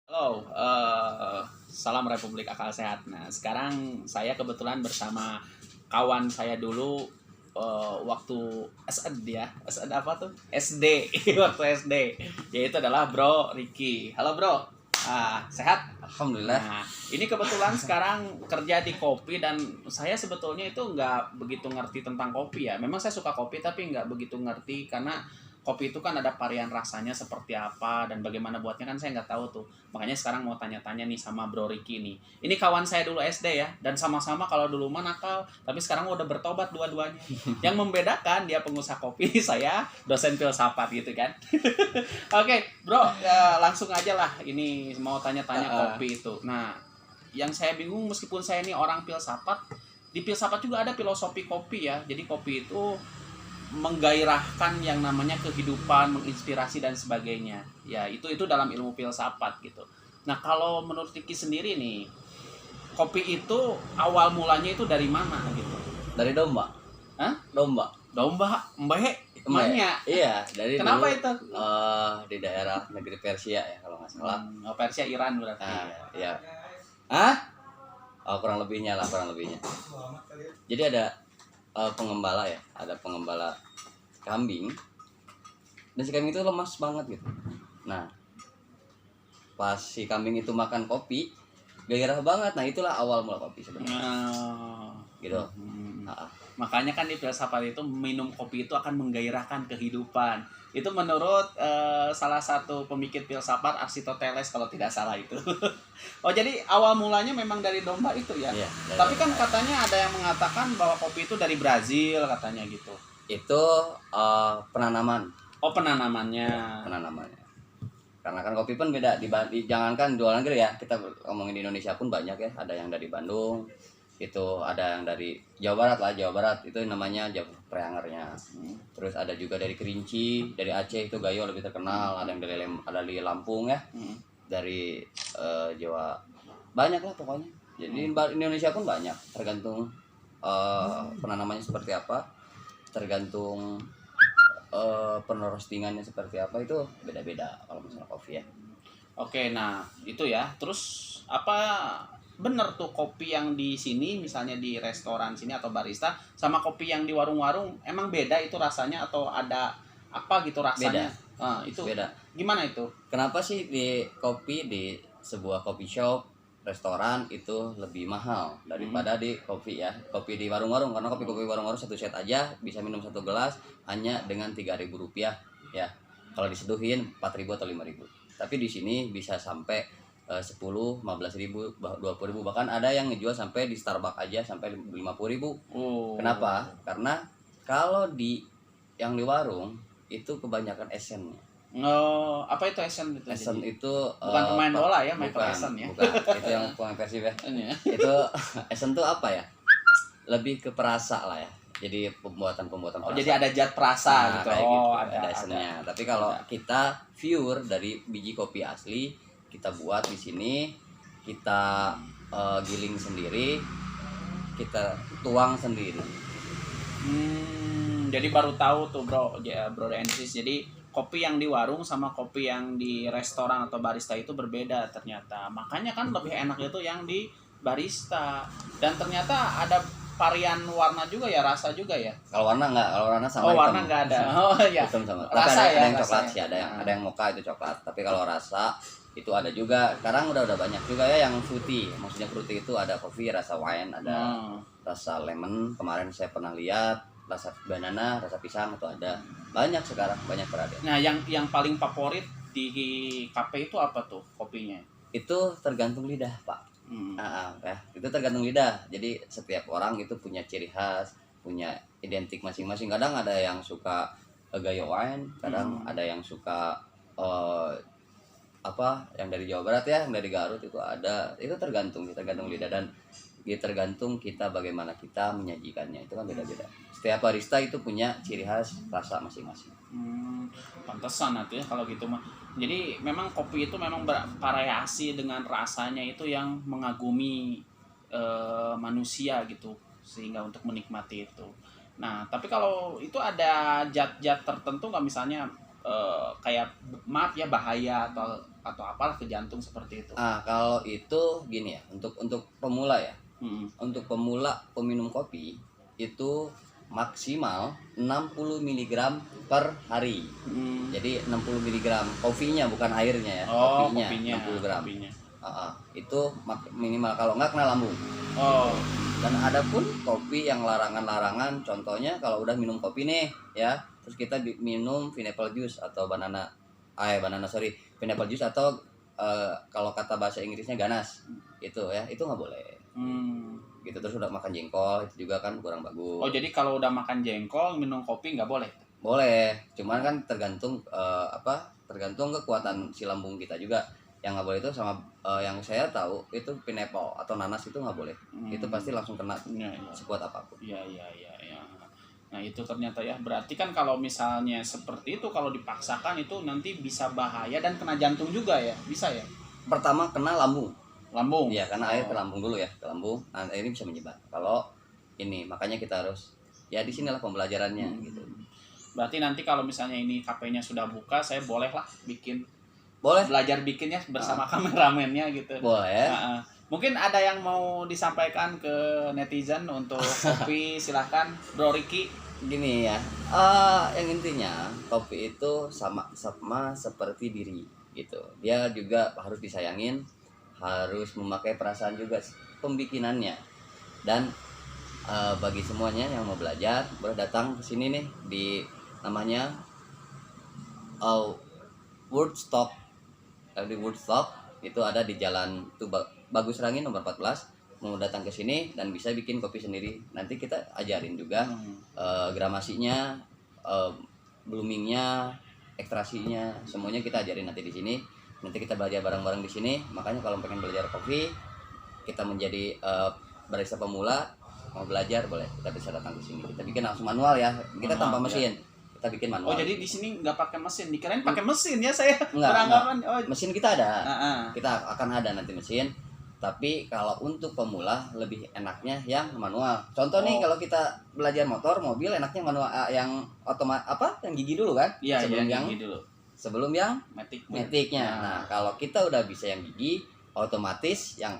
Halo, salam Republik Akal Sehat. Nah, sekarang saya kebetulan bersama kawan saya dulu waktu SD ya. SD apa tuh? SD, waktu SD. Yaitu adalah Bro Ricky. Halo Bro, sehat? Alhamdulillah. Nah, ini kebetulan sekarang kerja di kopi dan saya sebetulnya itu nggak begitu ngerti tentang kopi ya. Memang saya suka kopi tapi nggak begitu ngerti karena kopi itu kan ada varian rasanya seperti apa dan bagaimana buatnya kan saya nggak tahu tuh. Makanya sekarang mau tanya-tanya nih sama Bro Ricky nih. Ini kawan saya dulu SD ya dan sama-sama kalau dulu mah nakal tapi sekarang udah bertobat dua-duanya. Yang membedakan dia pengusaha kopi, saya dosen filsafat gitu kan. Oke, Bro, langsung aja lah. Ini mau tanya-tanya kopi itu. Nah, yang saya bingung meskipun saya ini orang filsafat, di filsafat juga ada filosofi kopi ya. Jadi kopi itu menggairahkan yang namanya kehidupan, menginspirasi dan sebagainya. Ya, itu dalam ilmu filsafat gitu. Nah, kalau menurut Riki sendiri nih, kopi itu awal mulanya itu dari mana gitu? Dari domba. Hah? Domba. Domba, mbak, emaknya. Iya, dari Kenapa dulu itu? di daerah negeri Persia ya kalau nggak salah. Persia Iran berarti. Nah, ya. Hah? Oh, kurang lebihnya lah, kurang lebihnya. Jadi ada pengembala ya, ada pengembala kambing. Dan si kambing itu lemas banget gitu. Nah, pas si kambing itu makan kopi, gairah banget. Nah, itulah awal mula kopi sebenarnya. Gitu. Nah, Makanya kan di filsafat itu minum kopi itu akan menggairahkan kehidupan. Itu menurut salah satu pemikir filsafat Aristoteles kalau tidak salah itu. Oh, jadi awal mulanya memang dari domba itu ya. iya, Tapi kan katanya ada yang mengatakan bahwa kopi itu dari Brazil katanya gitu. itu penanaman. Oh, penanamannya. Penanamannya. Karena kan kopi pun beda jangankan di luar negeri ya, kita ngomongin di Indonesia pun banyak ya, ada yang dari Bandung, itu ada yang dari Jawa Barat itu namanya Jawa Preangernya. Terus ada juga dari Kerinci, dari Aceh itu Gayo lebih terkenal, ada yang dari ada di Lampung ya, dari Jawa, banyak lah pokoknya. Jadi Indonesia pun banyak, tergantung penanamannya seperti apa, tergantung penroastingannya seperti apa, itu beda-beda kalau misalnya kopi ya. Oke, nah itu ya. Terus apa bener tuh kopi yang di sini misalnya di restoran sini atau barista sama kopi yang di warung-warung emang beda itu rasanya atau ada apa gitu rasanya? Beda. Itu Beda. gimana itu? Kenapa sih di kopi di sebuah coffee shop, restoran itu lebih mahal daripada di kopi ya? Kopi di warung-warung, karena kopi-kopi warung-warung satu set aja bisa minum satu gelas hanya dengan Rp3.000 ya. Kalau diseduhin 4.000 atau 5.000. Tapi di sini bisa sampai 10, 15.000, 20.000, bahkan ada yang ngejual sampai di Starbucks aja sampai 50.000. Kenapa? Karena kalau yang di warung itu kebanyakan essennya. Oh, apa itu Essen itu? Essen Jadi? itu Bukan pemain bola ya, Michael bukan, Essen ya. bukan. Itu yang pemain Persib ya. Itu Essen tuh apa ya? Lebih ke perasa lah ya. Jadi pembuatan Oh, perasa. jadi ada zat perasa gitu. Kayak Oh, gitu, ada Essennya. Tapi kalau kita pure dari biji kopi asli, kita buat di sini, kita giling sendiri, kita tuang sendiri. Jadi baru tahu tuh bro, ya bro Densis. Jadi kopi yang di warung sama kopi yang di restoran atau barista itu berbeda ternyata. Makanya kan lebih enak itu yang di barista. Dan ternyata ada varian warna juga ya, rasa juga ya. Kalau warna enggak, kalau warna sama Oh, hitam. warna enggak ada. Oh iya. Hitam sama. Rasa Tapi ada, ya, ada yang coklat rasanya. sih, ada yang mocha itu coklat. Tapi kalau rasa itu ada juga. Sekarang udah banyak juga ya yang fruity. Maksudnya fruity itu ada kopi, rasa wine, ada rasa lemon. Kemarin saya pernah lihat rasa banana, rasa pisang itu ada. Banyak sekarang, banyak varian. Nah, yang paling favorit di kafe itu apa tuh kopinya? Itu tergantung lidah, Pak. Ya, itu tergantung lidah. Jadi setiap orang itu punya ciri khas, punya identik masing-masing. Kadang ada yang suka gayo wine, kadang ada yang suka yang dari Jawa Barat ya, yang dari Garut itu ada. Itu tergantung lidah dan tergantung kita bagaimana kita menyajikannya, itu kan beda-beda. Setiap barista itu punya ciri khas rasa masing-masing. Pantesan ya kalau gitu mah. Jadi memang kopi itu memang bervariasi dengan rasanya itu yang mengagumi manusia gitu sehingga untuk menikmati itu. Nah, tapi kalau itu ada zat-zat tertentu nggak misalnya kayak maaf ya bahaya atau apalah ke jantung seperti itu. Kalau itu gini ya, untuk pemula ya. Mm-mm. Untuk pemula peminum kopi itu maksimal 60 mg per hari. Mm. Jadi 60 mg kopinya, bukan airnya ya. Oh, kopinya, kopinya 60 gram. kopinya. Itu minimal, kalau nggak kena lambung. Oh. Dan ada pun kopi yang larangan-larangan, contohnya kalau udah minum kopi nih ya, terus kita minum pineapple juice atau pineapple juice atau kalau kata bahasa Inggrisnya ganas, itu ya, itu nggak boleh. Gitu. Terus udah makan jengkol itu juga kan kurang bagus. Oh, jadi kalau udah makan jengkol minum kopi nggak boleh? Boleh, cuman kan tergantung tergantung kekuatan si lambung kita juga. Yang nggak boleh itu sama yang saya tahu itu pineapple atau nanas itu nggak boleh. Itu pasti langsung kena Ya. sekuat apapun. Iya. Nah itu ternyata ya, berarti kan kalau misalnya seperti itu, kalau dipaksakan itu nanti bisa bahaya dan kena jantung juga ya, bisa ya? Pertama kena lambung. Lambung? Iya, karena air ke lambung dulu ya, ke lambung. Nah, ini bisa menyebar. Kalau ini, makanya kita harus, ya di sinilah pembelajarannya gitu. Berarti nanti kalau misalnya ini KP-nya sudah buka, saya bolehlah bikin. Boleh. Belajar bikinnya bersama kameramennya gitu. Boleh. Mungkin ada yang mau disampaikan ke netizen untuk kopi, silahkan Bro Ricky. Gini ya, yang intinya kopi itu sama seperti diri gitu. Dia juga harus disayangin, harus memakai perasaan juga pembikinannya. Dan bagi semuanya yang mau belajar, boleh datang ke sini nih di namanya Woodstock. Di Woodstock itu ada di Jalan Bagus Rangi nomor 14. Mau datang ke sini dan bisa bikin kopi sendiri. Nanti kita ajarin juga gramasinya, bloomingnya, ekstrasinya, semuanya kita ajarin nanti di sini. Nanti kita belajar bareng-bareng di sini. Makanya kalau pengen belajar kopi, kita menjadi barista pemula, mau belajar boleh, kita bisa datang ke sini. Kita bikin langsung manual ya. Kita tanpa mesin. Ya. Kita bikin manual. Oh, jadi di sini nggak pakai mesin. Dikirain pakai mesin ya, saya beranggapan. Oh, mesin kita ada. Kita akan ada nanti mesin. Tapi kalau untuk pemula lebih enaknya yang manual. Contoh nih, kalau kita belajar motor, mobil, enaknya manual yang yang gigi dulu kan? Iya, sebelum yang maticnya. Nah, kalau kita udah bisa yang gigi, otomatis yang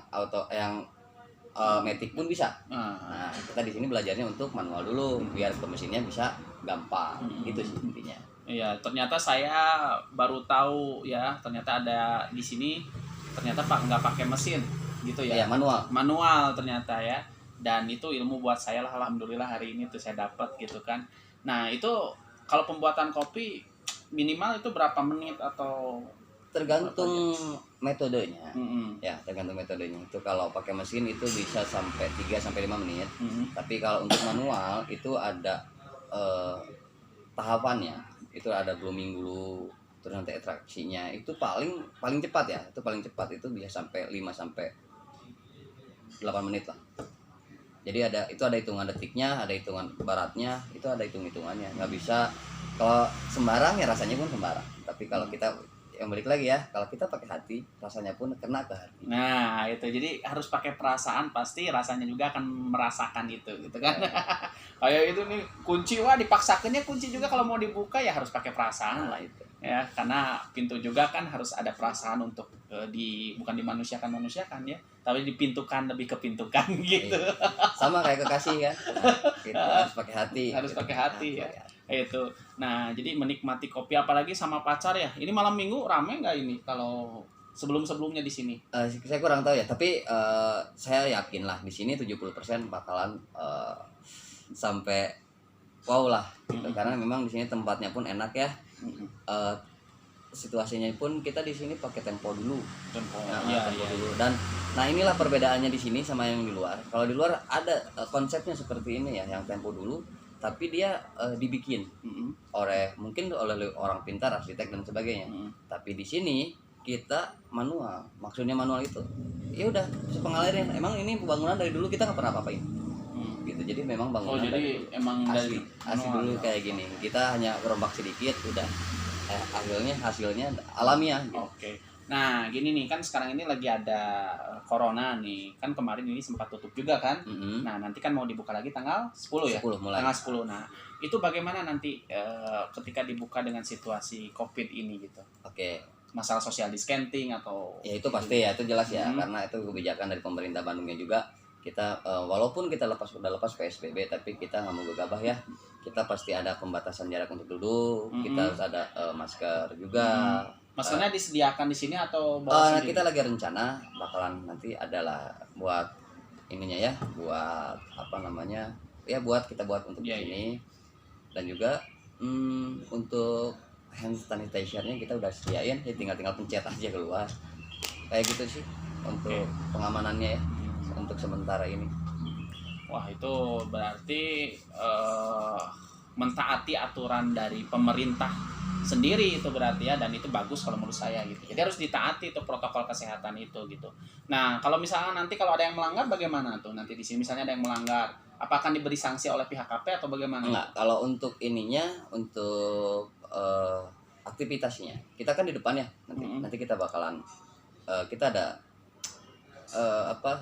matic pun bisa. Nah, kita di sini belajarnya untuk manual dulu biar ke mesinnya bisa gampang. Gitu sih intinya. Iya, ternyata saya baru tahu ya, ternyata ada di sini ternyata nggak pakai mesin gitu ya. Iya, manual ternyata ya. Dan itu ilmu buat saya lah, alhamdulillah hari ini tuh saya dapat gitu kan. Nah, itu kalau pembuatan kopi minimal itu berapa menit atau tergantung metodenya. Ya, tergantung metodenya. Itu kalau pakai mesin itu bisa sampai 3 sampai 5 menit. Tapi kalau untuk manual itu ada tahapannya. Itu ada blooming dulu, terus nanti ekstraksinya. Itu paling cepat ya. Itu paling cepat itu bisa sampai 5 sampai 8 menit lah. Jadi ada hitungan detiknya, ada hitungan baratnya, itu ada hitungannya. Nggak bisa kalau sembarang ya, rasanya pun sembarang. Tapi kalau kita yang balik lagi ya, kalau kita pakai hati, rasanya pun kena ke hati. Nah, itu jadi harus pakai perasaan, pasti rasanya juga akan merasakan itu gitu kan. Kayak itu nih kunci, dipaksakannya kunci juga kalau mau dibuka ya harus pakai perasaan lah itu. Ya, karena pintu juga kan harus ada perasaan untuk bukan dimanusiakan ya, tapi dipintukan, lebih kepintukan gitu. Sama kayak kekasih kan. Gitu, harus pakai hati. Harus pakai hati ya. Itu. Nah, jadi menikmati kopi apalagi sama pacar ya. Ini malam Minggu rame nggak ini kalau sebelum-sebelumnya di sini? Saya kurang tahu ya, tapi saya yakin lah di sini 70% bakalan sampai wow lah gitu. Karena memang di sini tempatnya pun enak ya. Situasinya pun kita di sini pakai tempo dulu. Tempo dulu. Dan nah inilah perbedaannya di sini sama yang di luar. Kalau di luar ada konsepnya seperti ini ya, yang tempo dulu, tapi dia dibikin mungkin oleh orang pintar, arsitek dan sebagainya. Tapi di sini kita manual. Maksudnya manual itu ya udah sepengalirnya. Emang ini bangunan dari dulu kita nggak pernah apa-apain. Gitu. Jadi memang bangunan jadi emang asli dulu kayak gini. Kita hanya rombak sedikit udah hasilnya alamiah gitu. Oke. Nah, gini nih kan sekarang ini lagi ada corona nih. Kan kemarin ini sempat tutup juga kan. Nah, nanti kan mau dibuka lagi tanggal 10 ya? 10 mulai. Tanggal 10. Nah, itu bagaimana nanti ketika dibuka dengan situasi Covid ini gitu? Oke. Masalah social distancing atau Ya itu pasti ya, itu jelas ya, karena itu kebijakan dari pemerintah Bandungnya juga. Kita walaupun kita udah lepas PSBB, tapi kita nggak mau gegabah ya. Kita pasti ada pembatasan jarak untuk duduk, kita harus ada masker juga. Maksudnya disediakan di sini atau Nah, kita lagi rencana bakalan nanti adalah buat ininya ya, buat apa namanya ya, buat kita buat untuk di sini. Dan juga untuk hand sanitizer-nya kita udah sediain, ya tinggal pencet aja keluar kayak gitu sih untuk pengamanannya ya, untuk sementara ini. Wah, itu berarti mentaati aturan dari pemerintah sendiri itu berarti ya, dan itu bagus kalau menurut saya gitu. Jadi harus ditaati itu protokol kesehatan itu gitu. Nah, kalau misalnya nanti kalau ada yang melanggar bagaimana tuh nanti di sini misalnya ada yang melanggar, apa akan diberi sanksi oleh pihak KP atau bagaimana? Enggak, kalau untuk ininya, untuk aktivitasnya kita kan di depan ya, nanti kita bakalan kita ada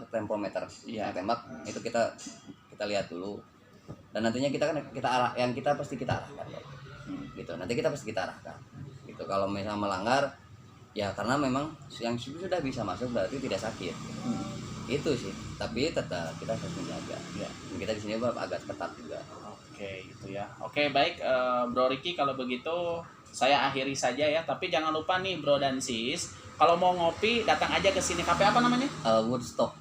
tempometer yang tembak itu kita lihat dulu, dan nantinya kita pasti kita arahkan gitu. Nanti kita pasti kita arahkan gitu. Kalau misalnya melanggar ya, karena memang yang sudah bisa masuk berarti tidak sakit itu sih, tapi tetap kita harus menjaga ya. Kita di sini agak ketat juga. Oke, gitu ya. Oke, baik Bro Ricky, kalau begitu saya akhiri saja ya. Tapi jangan lupa nih Bro dan Sis, kalau mau ngopi datang aja ke sini. Kafe apa namanya? Woodstock.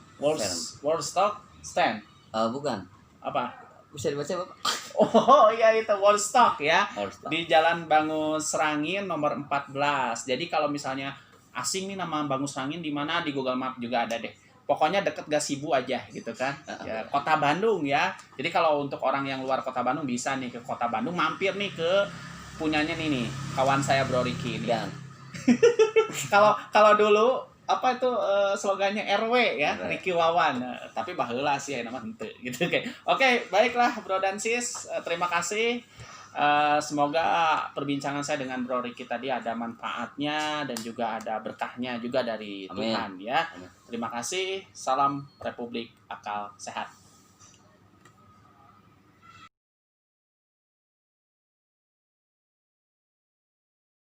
Woodstock Stand. Bukan. Apa? Bisa dibaca Bapak? Oh iya, itu Woodstock ya. Woodstock. Di Jalan Bangus Rangin nomor 14. Jadi kalau misalnya asing nih nama Bangus Rangin di mana, di Google Map juga ada deh. Pokoknya deket Gasibu aja gitu kan. Ya, Kota Bandung ya. Jadi kalau untuk orang yang luar Kota Bandung bisa nih ke Kota Bandung, mampir nih ke punyanya nih kawan saya Bro Ricky ini. Kalau dulu apa itu slogannya RW ya, Ricky Wawan. Tapi baheula sih ya nama henteu gitu kayak. Oke, baiklah Bro dan Sis, terima kasih. Semoga perbincangan saya dengan Bro Ricky tadi ada manfaatnya dan juga ada berkahnya juga dari Tuhan ya. Terima kasih. Salam Republik Akal Sehat.